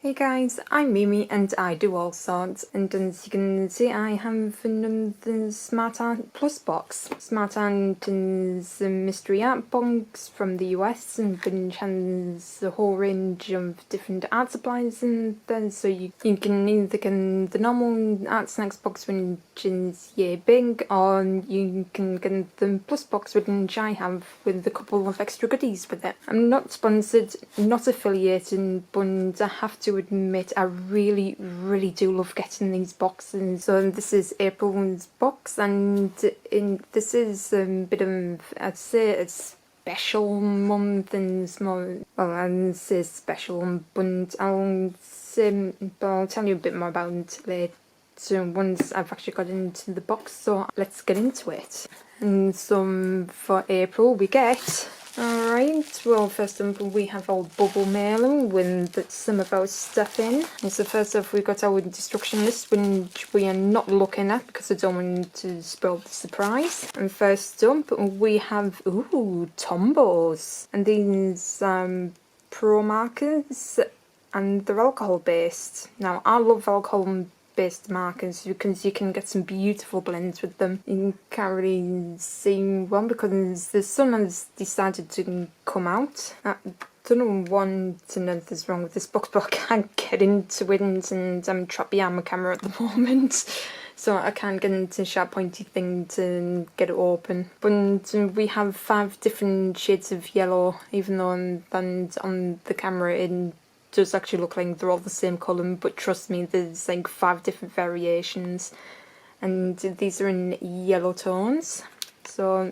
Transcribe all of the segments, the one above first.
Hey guys, I'm MeeMee and I do all sorts, and as you can see I have the Smart Art Plus box. Smart Art is a mystery art box from the US and which has a whole range of different art supplies in there, so you can either get the normal art snacks box which is big, or you can get the Plus box which I have with a couple of extra goodies with it. I'm not sponsored, not affiliated, but I have to admit I really do love getting these boxes. So this is April's box, and this is a bit of, I'd say, a special month and small. Well, I'd say special, but I'll tell you a bit more about it later once I've actually got into the box. So let's get into it. And so for April we get. Alright, well first up we have our bubble mailing with some of our stuff in. And so first off we got our destruction list, which we are not looking at because I don't want to spoil the surprise. And first up we have, Tombows. And these pro markers, and they're alcohol based. Now I love alcohol based markers because you can get some beautiful blends with them. You can't really see one because the sun has decided to come out. I don't want to know what's wrong with this box, but I can't get into it and I'm trapped behind my camera at the moment. So I can't get into a sharp pointy thing to get it open. But we have 5 different shades of yellow, even though on the camera it does actually look like they're all the same colour, but trust me, there's like 5 different variations, and these are in yellow tones. So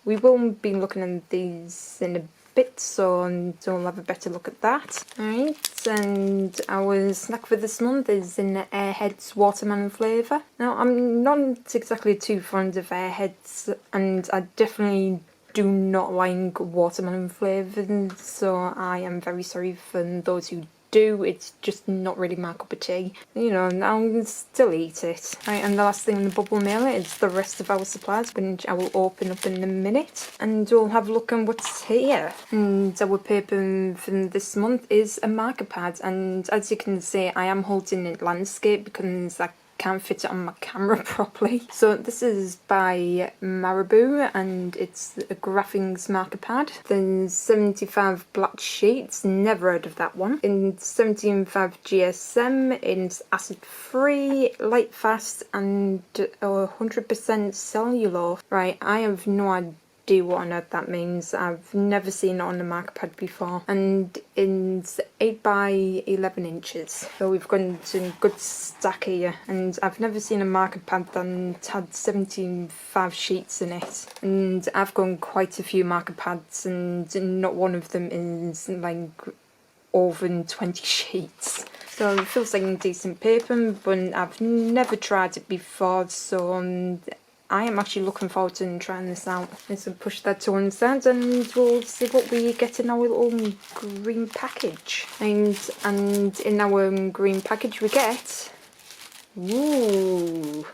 we will be looking at these in a bit, so we'll have a better look at that. Alright, and our snack for this month is in Airheads watermelon flavour. Now I'm not exactly too fond of Airheads, and I definitely do not like watermelon flavours, so I am very sorry for those who do. It's just not really my cup of tea. You know, I'll still eat it. Right, and the last thing in the bubble mailer is the rest of our supplies, which I will open up in a minute, and we'll have a look at what's here. And our paper for this month is a marker pad, and as you can see I am holding it landscape because I can't fit it on my camera properly. So this is by Marabou and it's a graphics marker pad. There's 75 black sheets, never heard of that one. In 17.5 GSM, it's acid free, light fast, and 100% cellulose. Right, I have no idea what on earth that means. I've never seen it on a marker pad before, and it's 8 by 11 inches. So we've got a good stack here, and I've never seen a marker pad that had 75 sheets in it. And I've got quite a few marker pads, and not one of them is like over 20 sheets. So it feels like a decent paper, but I've never tried it before, so I am actually looking forward to trying this out. Let's push that to one side and we'll see what we get in our little green package. And in our green package we get... Ooh!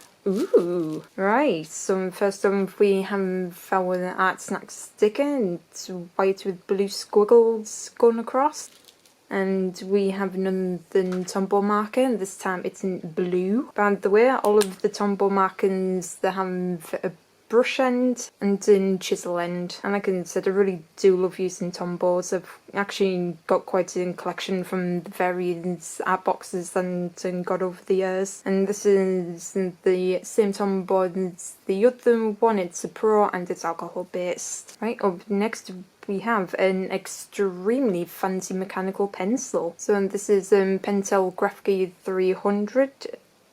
Right, so first up we have our art snack sticker. It's white with blue squiggles going across. And we have another Tombow marker, and this time it's in blue. By the way, all of the Tombow markers, they have a brush end and a chisel end. And like I said, I really do love using Tombows. I've actually got quite a collection from the various art boxes and got over the years. And this is the same Tombow as the other one. It's a pro and it's alcohol based. Right, up next we have an extremely fancy mechanical pencil. So this is Pentel Graphite 300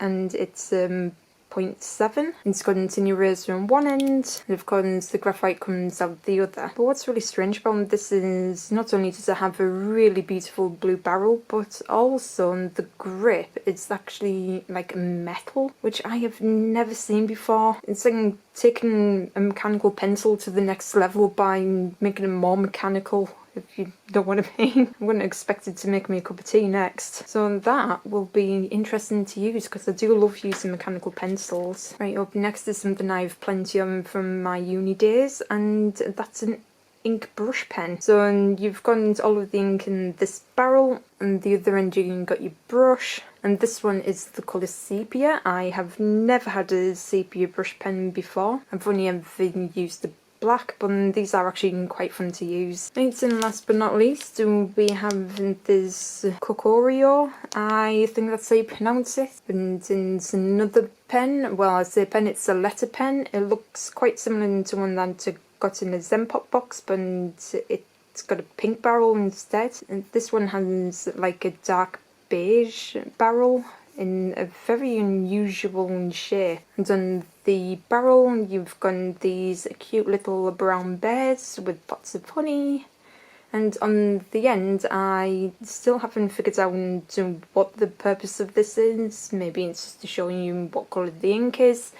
and it's 0.7. It's got an thin eraser on one end, and of course the graphite comes out the other. But what's really strange about this is not only does it have a really beautiful blue barrel, but also the grip is actually like metal, which I have never seen before. It's like taking a mechanical pencil to the next level by making it more mechanical, if you know what I mean. I wouldn't expect it to make me a cup of tea next. So that will be interesting to use because I do love using mechanical pencils. Right, up next is something I have plenty of from my uni days, and that's an ink brush pen. So you've got all of the ink in this barrel, and the other end you've got your brush. And this one is the colour sepia. I have never had a sepia brush pen before. I've only ever used the black, but these are actually quite fun to use. And last but not least, we have this Kokorio. I think that's how you pronounce it. And it's another pen. Well, I say pen, it's a letter pen. It looks quite similar to one that I got in a Zenpop box, but it's got a pink barrel instead. And this one has like a dark beige barrel in a very unusual shade. And on the barrel you've got these cute little brown bears with lots of honey. And on the end, I still haven't figured out what the purpose of this is. Maybe it's just to show you what colour the ink is.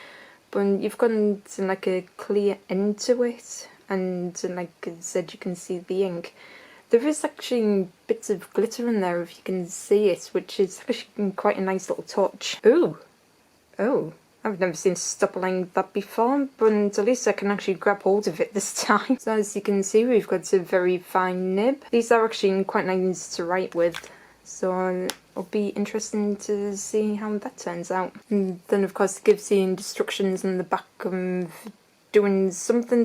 But you've got like a clear end to it, and like I said, you can see the ink. There is actually bits of glitter in there if you can see it, which is actually quite a nice little touch. Ooh! Oh, I've never seen stuff like that before, but at least I can actually grab hold of it this time. So as you can see, we've got a very fine nib. These are actually quite nice to write with, so it'll be interesting to see how that turns out. And then of course it gives you instructions in the back of doing something,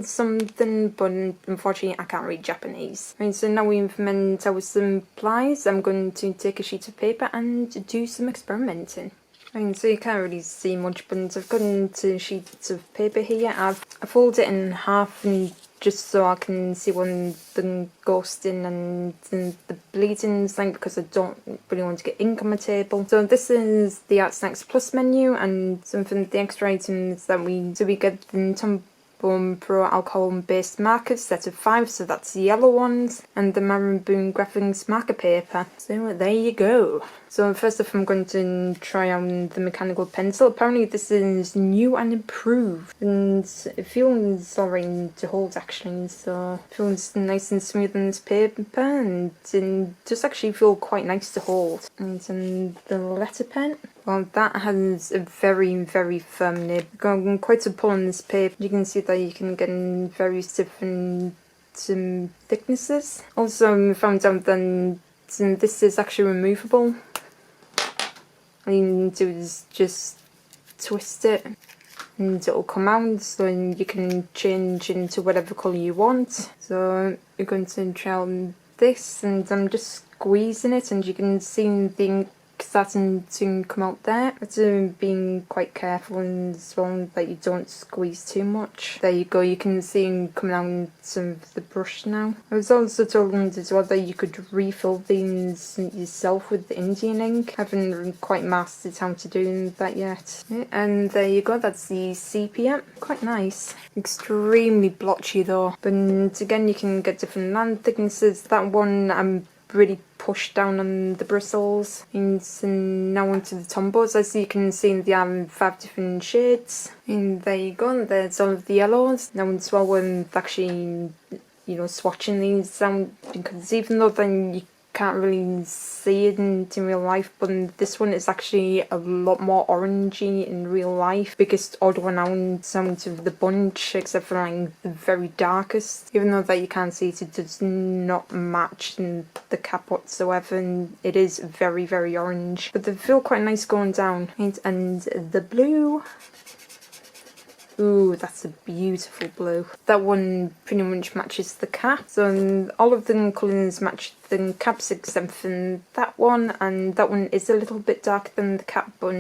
but unfortunately I can't read Japanese. Right, so now we've meant our supplies, I'm going to take a sheet of paper and do some experimenting. Right, so you can't really see much, but I've got 2 sheets of paper here. I've folded it in half, and just so I can see when the ghosting and the bleeding is like, because I don't really want to get ink on my table. So this is the Art Snacks Plus menu, and some of the extra items that we get the Tombow Pro alcohol based markers, set of 5, so that's the yellow ones, and the Marabou graphics marker paper. So there you go. So first off, I'm going to try on the mechanical pencil. Apparently this is new and improved, and it feels alright to hold actually, so it feels nice and smooth on this paper, and it does actually feel quite nice to hold. And then the letter pen, well, that has a very, very firm nib. Got quite a pull on this paper. You can see that you can get in various different thicknesses. Also, I found out that this is actually removable. All you need to do is just twist it and it'll come out, so you can change into whatever colour you want. So you're going to try on this, and I'm just squeezing it, and you can see the ink starting to come out there. It's being quite careful as well that you don't squeeze too much. There you go, you can see it coming out of the brush now. I was also told as well that you could refill these yourself with the Indian ink. I haven't quite mastered how to do that yet. And there you go, that's the sepia. Quite nice. Extremely blotchy though. But again, you can get different land thicknesses. That one I'm really pushed down on the bristles. And now onto the Tombows. As you can see, they have 5 different shades. And there you go, there's all of the yellows. Now as well, when actually, swatching these out, because even though then you can't really see it in real life, but this one is actually a lot more orangey in real life. Biggest odd one out of the bunch, except for like the very darkest. Even though that you can't see it, it does not match in the cap whatsoever, and it is very, very orange. But they feel quite nice going down. And the blue. Ooh, that's a beautiful blue. That one pretty much matches the cap. So all of the colours match the caps except for that one, and that one is a little bit darker than the cap, but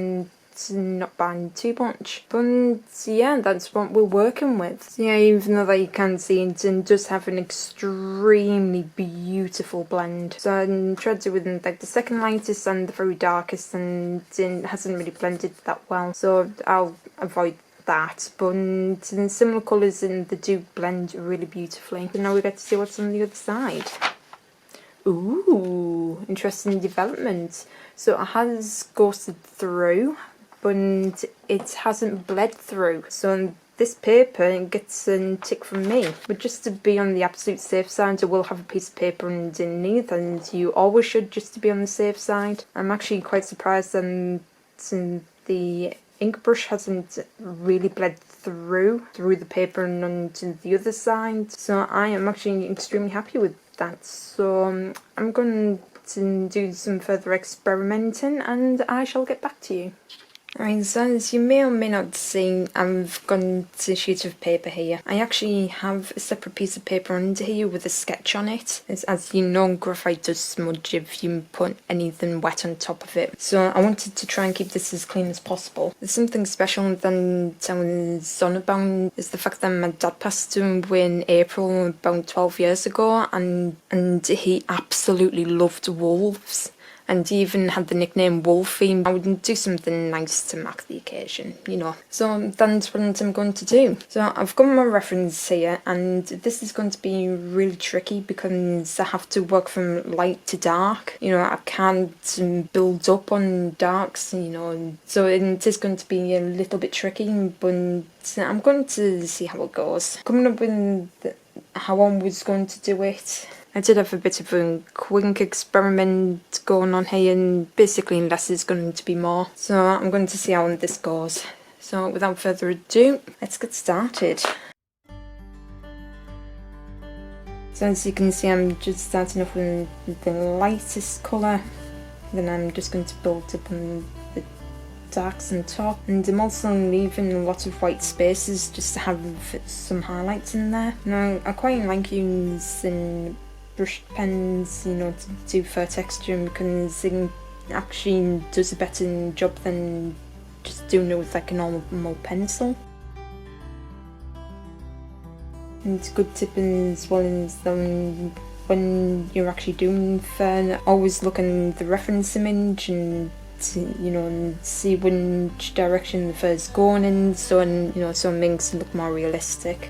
it's not by too much. But yeah, that's what we're working with. So yeah, even though that you can see it does have an extremely beautiful blend. So I tried to do with like the second lightest and the very darkest, and it hasn't really blended that well. So I'll avoid that, but in similar colours, and they do blend really beautifully. So now we get to see what's on the other side. Ooh, interesting development. So it has ghosted through, but it hasn't bled through. So this paper gets a tick from me. But just to be on the absolute safe side, I will have a piece of paper underneath, and you always should, just to be on the safe side. I'm actually quite surprised that the ink brush hasn't really bled through the paper and onto the other side. So I am actually extremely happy with that. So I'm going to do some further experimenting and I shall get back to you. Right, so as you may or may not see, I've gone to a sheet of paper here. I actually have a separate piece of paper under here with a sketch on it. As you know, graphite does smudge if you put anything wet on top of it. So I wanted to try and keep this as clean as possible. There's something special than I was on about is the fact that my dad passed away in April about 12 years ago, and he absolutely loved wolves. And he even had the nickname Wolfie. I would do something nice to mark the occasion, you know. So that's what I'm going to do. So I've got my reference here, and this is going to be really tricky because I have to work from light to dark. You know, I can't build up on darks, you know. So it is going to be a little bit tricky, but I'm going to see how it goes. Coming up with how I was going to do it. I did have a bit of a quick experiment going on here, and basically less is going to be more. So I'm going to see how this goes. So without further ado, let's get started. So as you can see, I'm just starting off with the lightest colour, then I'm just going to build up on the darks on top, and I'm also leaving a lot of white spaces just to have some highlights in there. Now I quite like using brush pens, you know, to do fur texture, because it actually does a better job than just doing it with like a normal pencil. And it's good tip as well is when you're actually doing fur, always look in the reference image and you know, and see which direction the fur's going in, so it makes it look more realistic.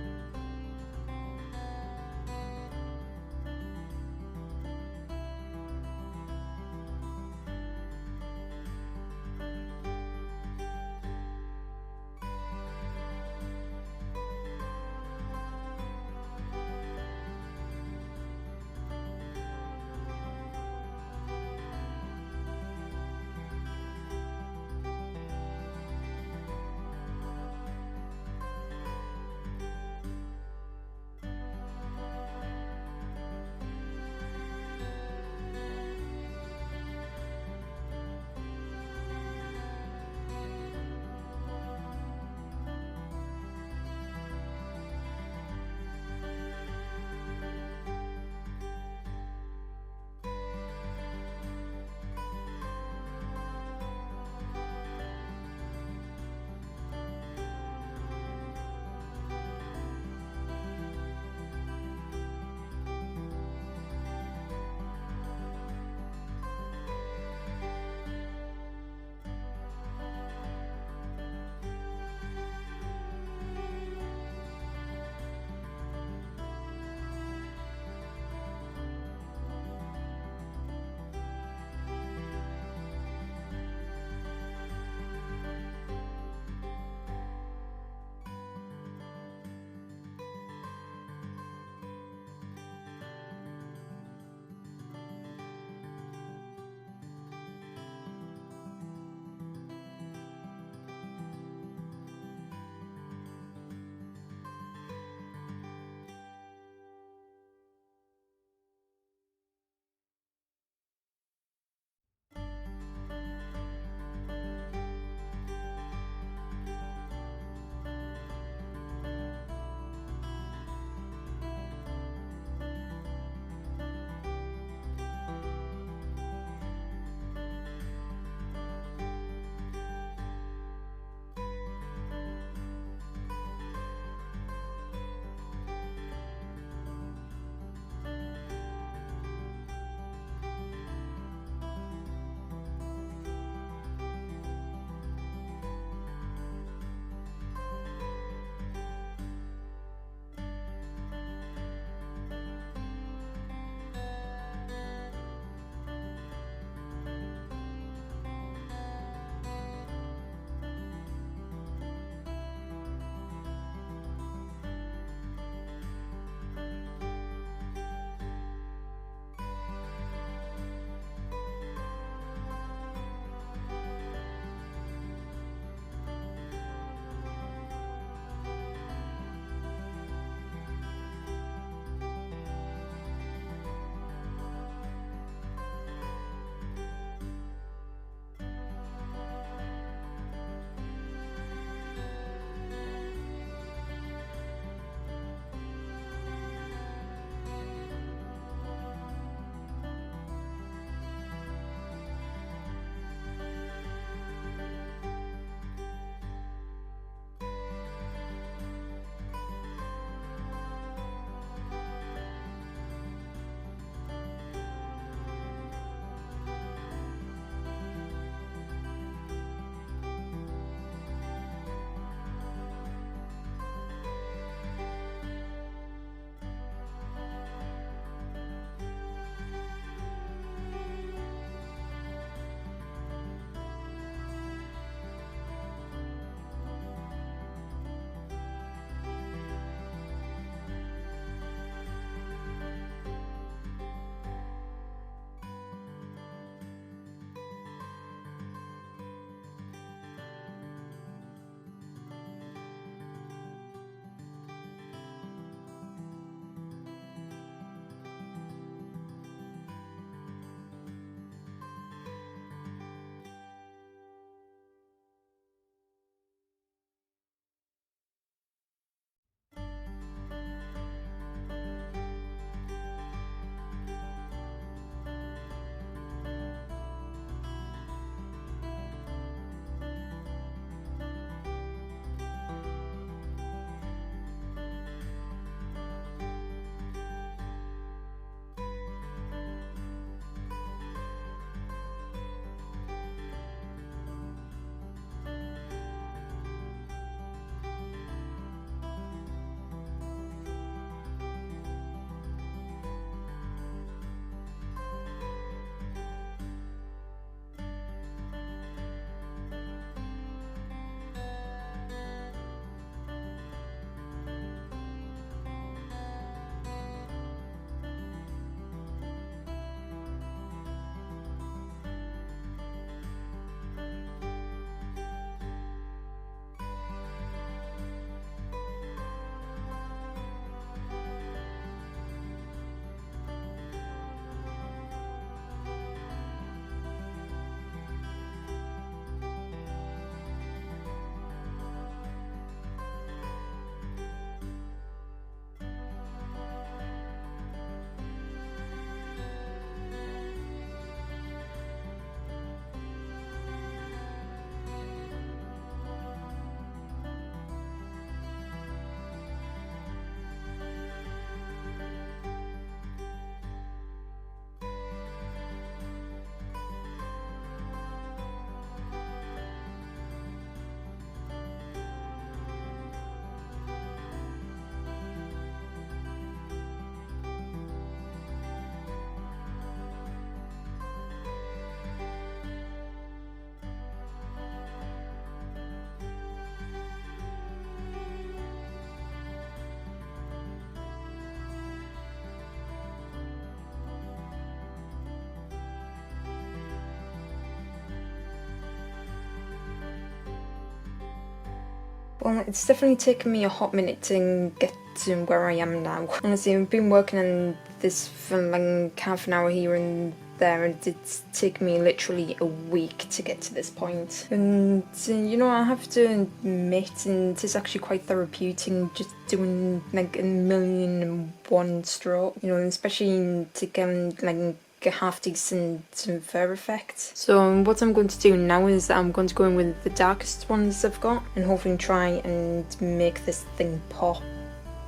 Well, it's definitely taken me a hot minute to get to where I am now. Honestly, I've been working on this for like half an hour here and there, and it's taken me literally a week to get to this point. And you know, I have to admit, and it's actually quite therapeutic just doing like a million and one stroke, you know, especially to get like a half decent fur effect. So what I'm going to do now is I'm going to go in with the darkest ones I've got and hopefully try and make this thing pop.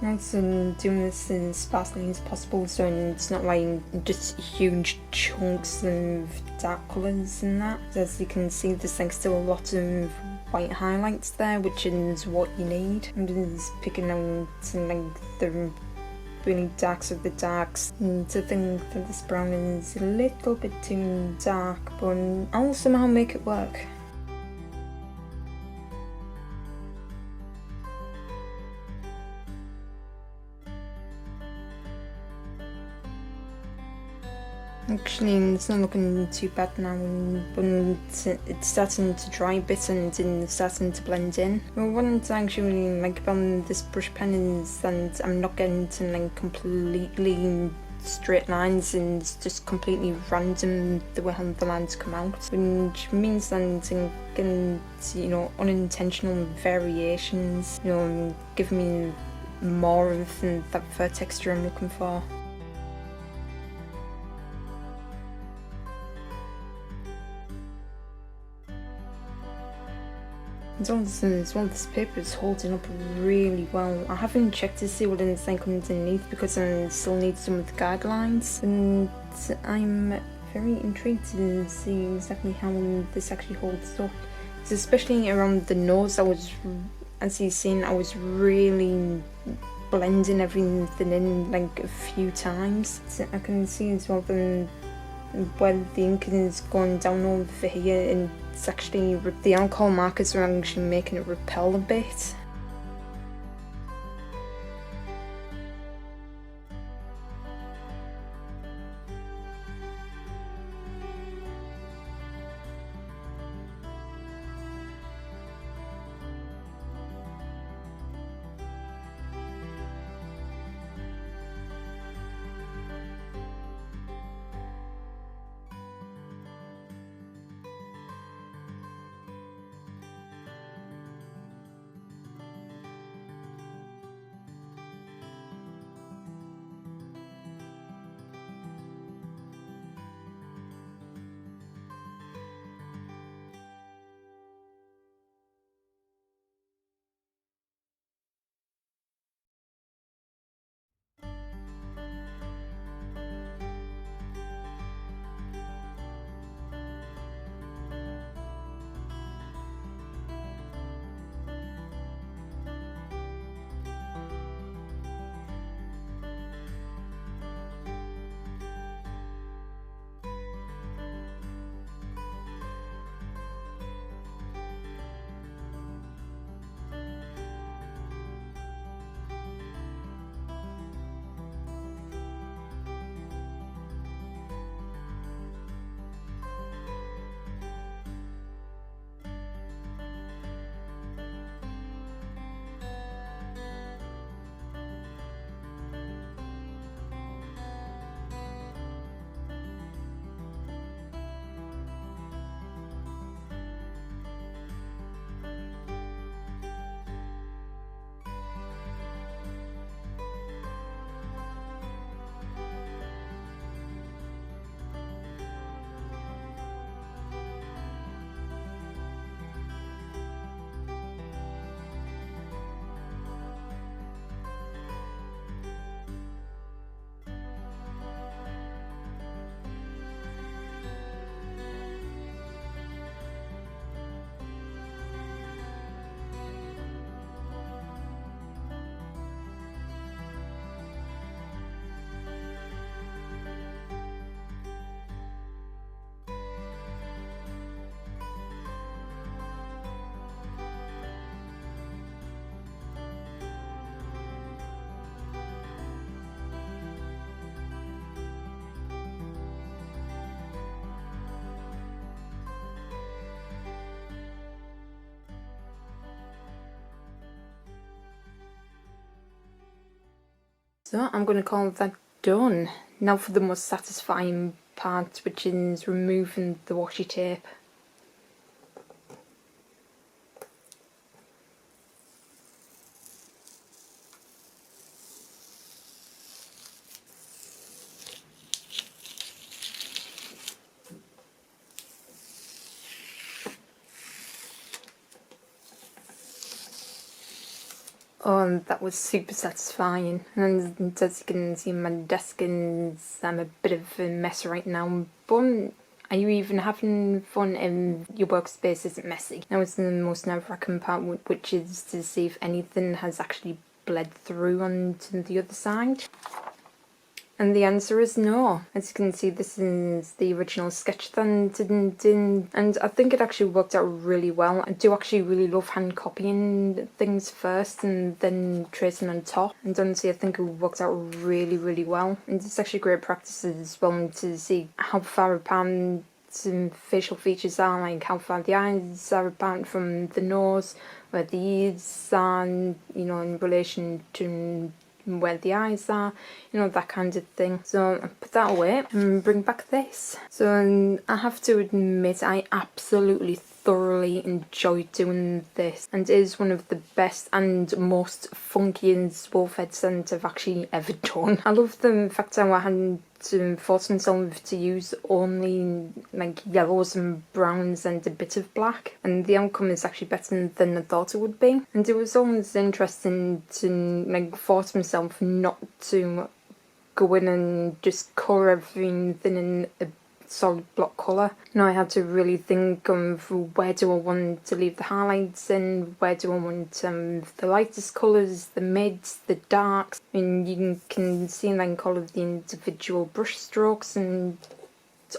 Right, so I'm doing this as sparsely as possible so it's not like just huge chunks of dark colours and that. As you can see, there's like still a lot of white highlights there, which is what you need. I'm just picking out like the really darks of the darks, and to think that this brown is a little bit too dark, but I'll somehow make it work. Actually, it's not looking too bad now, but it's starting to dry a bit and it's starting to blend in. But what I actually really like about this brush pen is that I'm not getting to like completely straight lines, and it's just completely random the way the lines come out, which means that I'm getting, you know, unintentional variations, you know, give me more of that fur texture I'm looking for. As well, this paper is holding up really well. I haven't checked to see what it's like underneath because I still need some of the guidelines, and I'm very intrigued to see exactly how this actually holds up. It's especially around the nose. As you've seen, I was really blending everything in like a few times. So I can see as well where the ink is going down over here, and it's actually, the alcohol markers are actually making it repel a bit. So I'm going to call that done. Now for the most satisfying part, which is removing the washi tape. Oh, and that was super satisfying. And as you can see, my desk is a bit of a mess right now. But are you even having fun if your workspace isn't messy? That was the most nerve-wracking part, which is to see if anything has actually bled through onto the other side. And the answer is no. As you can see, this is the original sketch that I did, and I think it actually worked out really well. I do actually really love hand copying things first and then tracing on top. And honestly, I think it worked out really, really well. And it's actually great practice as well to see how far apart some facial features are, like how far the eyes are apart from the nose, where the ears are, you know, in relation to where the eyes are, you know, that kind of thing. So I put that away and bring back this. So I have to admit, I absolutely thoroughly enjoyed doing this, and it is one of the best and most funkiest wolf head scents I've actually ever done. I love the fact that I had to force myself to use only like yellows and browns and a bit of black, and the outcome is actually better than I thought it would be. And it was always interesting to like force myself not to go in and just colour everything in a solid block colour. You know, I had to really think of where do I want to leave the highlights in, where do I want the lightest colours, the mids, the darks. I mean, you can see like all of the individual brush strokes, and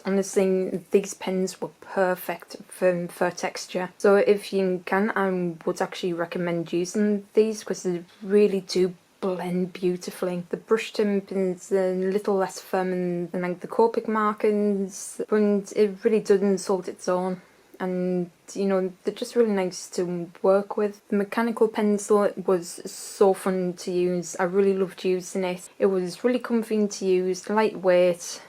honestly, these pens were perfect for texture. So if you can, I would actually recommend using these because they really do blend beautifully. The brush tip is a little less firm than like the Copic markers, but it really doesn't hold its own. And you know, they're just really nice to work with. The mechanical pencil was so fun to use. I really loved using it. It was really comfy to use, lightweight,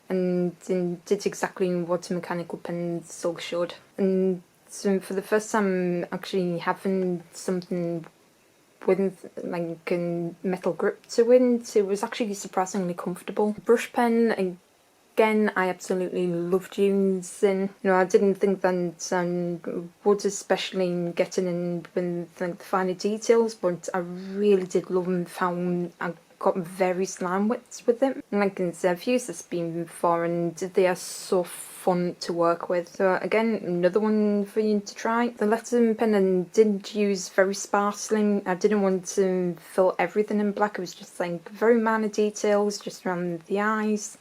and did exactly what a mechanical pencil should. And so for the first time actually having something with like a metal grip to it was actually surprisingly comfortable. Brush pen, again, I absolutely loved using. You know, I didn't think that would especially getting in with like the finer details, but I really did love and found I got various line widths with it. And like I said, I've used this beam before and they are so fun to work with. So again, another one for you to try. The lettering pen I did use very sparsely. I didn't want to fill everything in black. It was just like very minor details just around the eyes,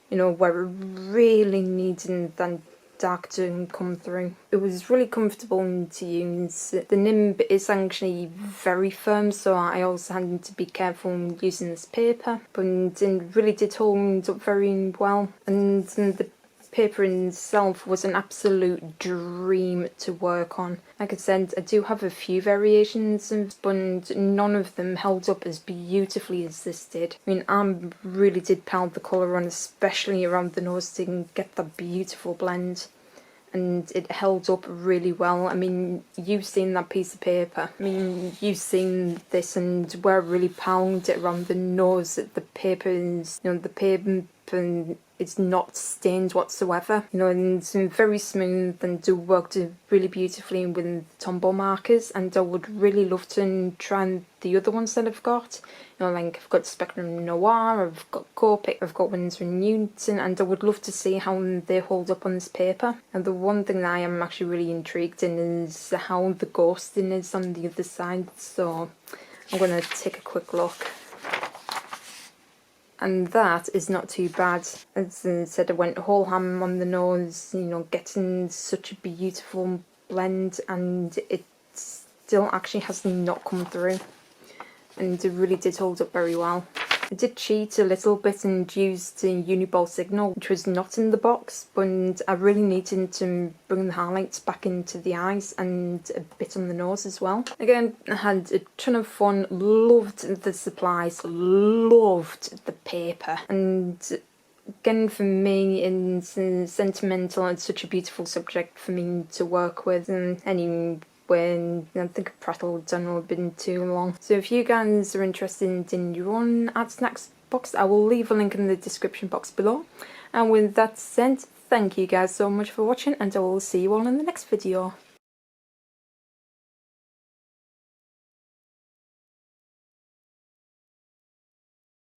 you know, where it really needed that dark to come through. It was really comfortable to use. The nib is actually very firm, so I also had to be careful using this paper, but it really did hold up very well. And the paper itself was an absolute dream to work on. Like I said, I do have a few variations, but none of them held up as beautifully as this did. I mean, I really did pound the colour on, especially around the nose to get that beautiful blend. And it held up really well. I mean, you've seen that piece of paper. I mean, you've seen this, and where I really pound it around the nose, the paper is, you know, the paper it's not stained whatsoever, you know, and it's very smooth and do work really beautifully with Tombow markers. And I would really love to try the other ones that I've got, you know, like I've got Spectrum Noir, I've got Copic, I've got Winsor & Newton, and I would love to see how they hold up on this paper. And the one thing that I am actually really intrigued in is how the ghosting is on the other side, so I'm going to take a quick look. And that is not too bad. As I said, I went whole ham on the nose, you know, getting such a beautiful blend, and it still actually has not come through. And it really did hold up very well. I did cheat a little bit and used the Uniball Signal, which was not in the box, but I really needed to bring the highlights back into the eyes and a bit on the nose as well. Again, I had a ton of fun, loved the supplies, loved the paper, and again, for me, it's sentimental and such a beautiful subject for me to work with. And anyway, I think I've prattled on a bit too long. So if you guys are interested in your own art snacks box, I will leave a link in the description box below. And with that said, thank you guys so much for watching, and I will see you all in the next video.